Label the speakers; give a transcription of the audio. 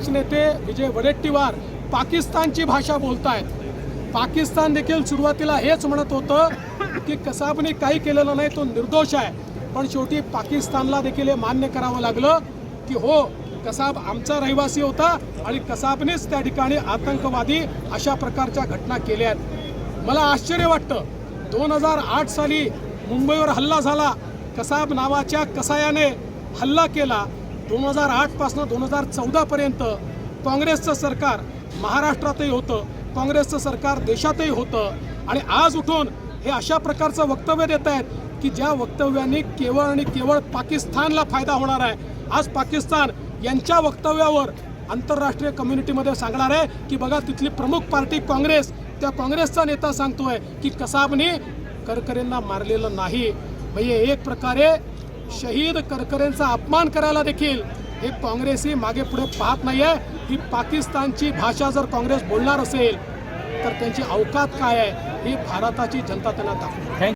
Speaker 1: काँग्रेस नेते विजय वडेट्टीवार पाकिस्तानची भाषा बोलतायत। पाकिस्तान देखील सुरुवातीला हेच म्हणत होतं की कसाबने काही केलेलं नाही, तो निर्दोष आहे। पण शेवटी पाकिस्तानला देखील हे मान्य करावं लागलं की हो, कसाब आमचा रहिवासी होता आणि कसाबनेच त्या ठिकाणी आतंकवादी अशा प्रकारच्या घटना केल्या आहेत। मला आश्चर्य वाटतं, 2008 साली मुंबईवर हल्ला झाला, कसाब नावाच्या कसायाने हल्ला केला। 2008 पासून 2014 पर्यंत काँग्रेसचं सरकार महाराष्ट्रातही होतं, काँग्रेसचं सरकार देशातही होतं आणि आज उठून हे अशा प्रकारचं वक्तव्य देत आहेत की ज्या वक्तव्यांनी केवळ आणि केवळ पाकिस्तानला फायदा होणार आहे। आज पाकिस्तान यांच्या वक्तव्यावर आंतरराष्ट्रीय कम्युनिटीमध्ये सांगणार आहे की बघा, तिथली प्रमुख पार्टी काँग्रेस, त्या काँग्रेसचा नेता सांगतोय की कसाबने करकरेंना मारलेलं नाही। म्हणजे एक प्रकारे शहीद करकरेंचा अपमान करायला देखील हे काँग्रेसही मागे पुढे पाहत नाहीये। ही पाकिस्तानची भाषा जर काँग्रेस बोलणार असेल तर त्यांची अवकात काय आहे ही भारताची जनता त्यांना दाखवते।